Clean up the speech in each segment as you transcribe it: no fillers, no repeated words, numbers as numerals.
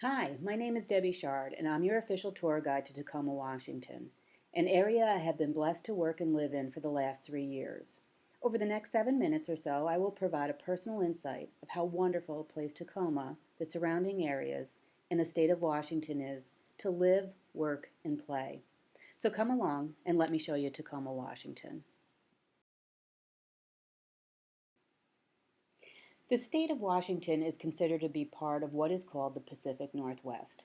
Hi, my name is DebraSchardt, and I'm your official tour guide to Tacoma, Washington, an area I have been blessed to work and live in for the last 3 years. Over the next 7 minutes or so, I will provide a personal insight of how wonderful a place Tacoma, the surrounding areas, and the state of Washington is to live, work, and play. So come along and let me show you Tacoma, Washington. The state of Washington is considered to be part of what is called the Pacific Northwest,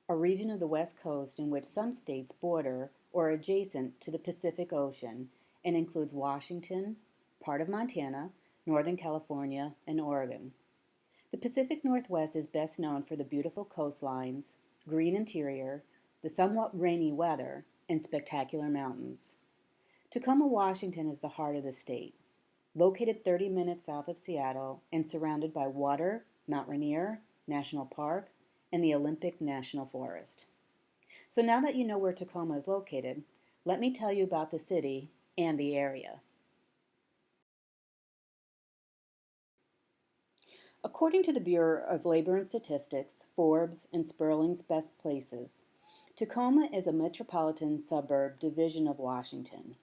a region of the West Coast in which some states border or are adjacent to the Pacific Ocean and includes Washington, part of Montana, Northern California, and Oregon. The Pacific Northwest is best known for the beautiful coastlines, green interior, the somewhat rainy weather, and spectacular mountains. Tacoma, Washington is the heart of the state. Located 30 minutes south of Seattle and surrounded by water, Mount Rainier National Park, and the Olympic National Forest. So now that you know where Tacoma is located, let me tell you about the city and the area. According to the Bureau of Labor and Statistics, Forbes, and Sperling's Best Places, Tacoma is a metropolitan suburb division of Washington.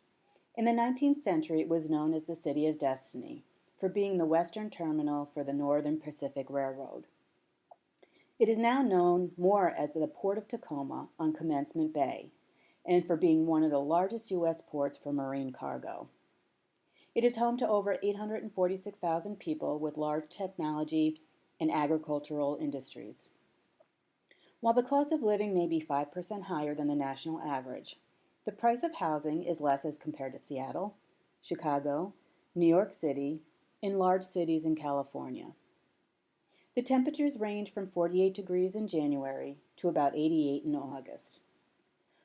In the 19th century, it was known as the City of Destiny for being the western terminal for the Northern Pacific Railroad. It is now known more as the Port of Tacoma on Commencement Bay, and for being one of the largest U.S. ports for marine cargo. It is home to over 846,000 people with large technology and agricultural industries. While the cost of living may be 5% higher than the national average, the price of housing is less as compared to Seattle, Chicago, New York City, and large cities in California. The temperatures range from 48 degrees in January to about 88 in August.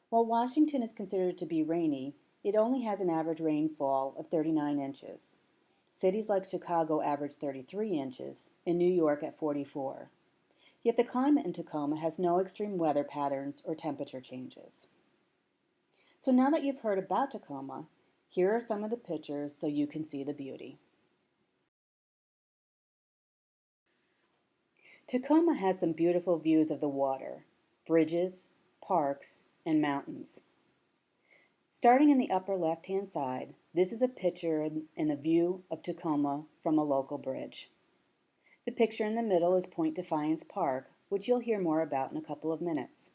While Washington is considered to be rainy, it only has an average rainfall of 39 inches. Cities like Chicago average 33 inches, and New York at 44. Yet the climate in Tacoma has no extreme weather patterns or temperature changes. So now that you've heard about Tacoma, here are some of the pictures so you can see the beauty. Tacoma has some beautiful views of the water, bridges, parks, and mountains. Starting in the upper left-hand side, this is a picture in the view of Tacoma from a local bridge. The picture in the middle is Point Defiance Park, which you'll hear more about in a couple of minutes.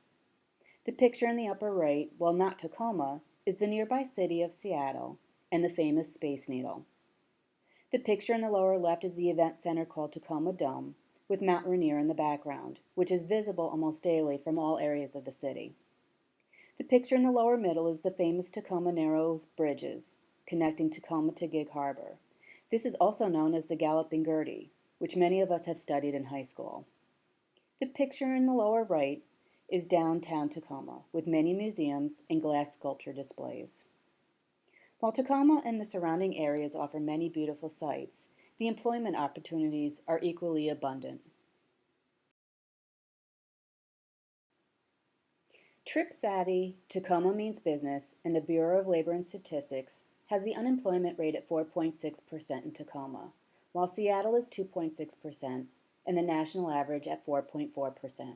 The picture in the upper right, while not Tacoma, is the nearby city of Seattle and the famous Space Needle. The picture in the lower left is the event center called Tacoma Dome, with Mount Rainier in the background, which is visible almost daily from all areas of the city. The picture in the lower middle is the famous Tacoma Narrows Bridges, connecting Tacoma to Gig Harbor. This is also known as the Galloping Gertie, which many of us have studied in high school. The picture in the lower right is downtown Tacoma, with many museums and glass sculpture displays. While Tacoma and the surrounding areas offer many beautiful sights, the employment opportunities are equally abundant. Trip Savvy, Tacoma Means Business, and the Bureau of Labor and Statistics has the unemployment rate at 4.6% in Tacoma, while Seattle is 2.6% and the national average at 4.4%.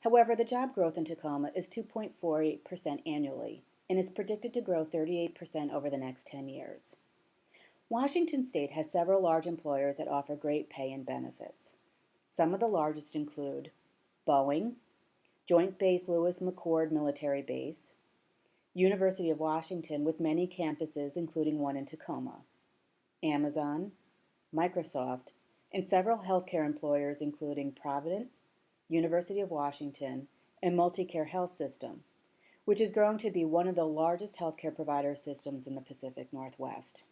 However, the job growth in Tacoma is 2.48% annually and is predicted to grow 38% over the next 10 years. Washington State has several large employers that offer great pay and benefits. Some of the largest include Boeing, Joint Base Lewis McChord Military Base, University of Washington with many campuses including one in Tacoma, Amazon, Microsoft, and several healthcare employers including Provident, University of Washington, and Multicare Health System, which is growing to be one of the largest healthcare provider systems in the Pacific Northwest.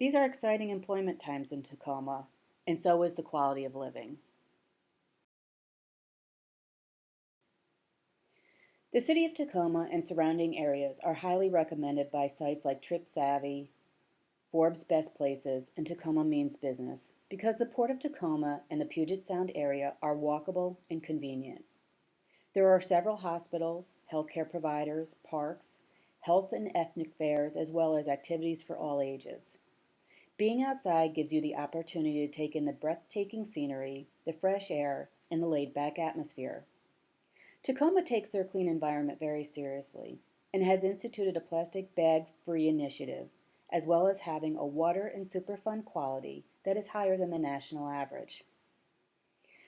These are exciting employment times in Tacoma, and so is the quality of living. The city of Tacoma and surrounding areas are highly recommended by sites like Trip Savvy, Forbes Best Places, and Tacoma Means Business because the Port of Tacoma and the Puget Sound area are walkable and convenient. There are several hospitals, healthcare providers, parks, health and ethnic fairs, as well as activities for all ages. Being outside gives you the opportunity to take in the breathtaking scenery, the fresh air, and the laid-back atmosphere. Tacoma takes their clean environment very seriously and has instituted a plastic bag-free initiative, as well as having a water and Superfund quality that is higher than the national average.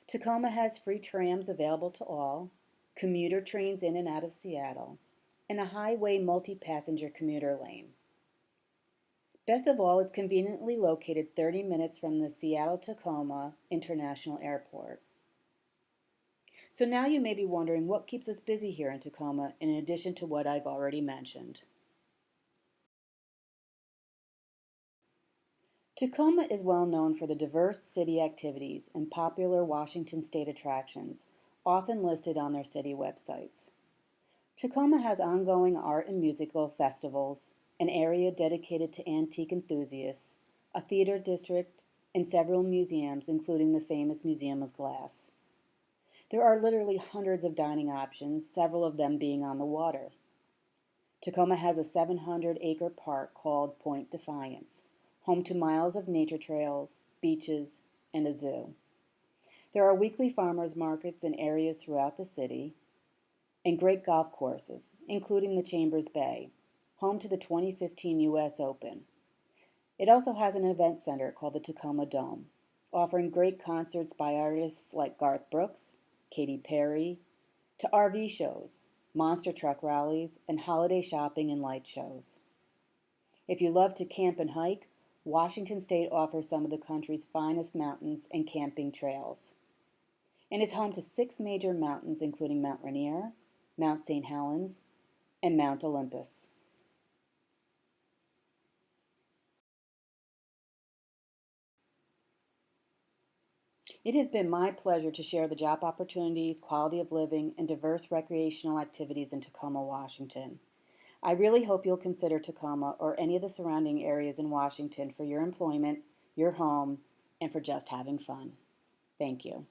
Tacoma has free trams available to all, commuter trains in and out of Seattle, and a highway multi-passenger commuter lane. Best of all, it's conveniently located 30 minutes from the Seattle-Tacoma International Airport. So now you may be wondering what keeps us busy here in Tacoma in addition to what I've already mentioned. Tacoma is well known for the diverse city activities and popular Washington state attractions, often listed on their city websites. Tacoma has ongoing art and musical festivals, an area dedicated to antique enthusiasts, a theater district, and several museums, including the famous Museum of Glass. There are literally hundreds of dining options, several of them being on the water. Tacoma has a 700-acre park called Point Defiance, home to miles of nature trails, beaches, and a zoo. There are weekly farmers markets in areas throughout the city, and great golf courses, including the Chambers Bay, home to the 2015 U.S. Open. It also has an event center called the Tacoma Dome, offering great concerts by artists like Garth Brooks, Katy Perry, to RV shows, monster truck rallies, and holiday shopping and light shows. If you love to camp and hike, Washington State offers some of the country's finest mountains and camping trails. And it's home to 6 major mountains, including Mount Rainier, Mount St. Helens, and Mount Olympus. It has been my pleasure to share the job opportunities, quality of living, and diverse recreational activities in Tacoma, Washington. I really hope you'll consider Tacoma or any of the surrounding areas in Washington for your employment, your home, and for just having fun. Thank you.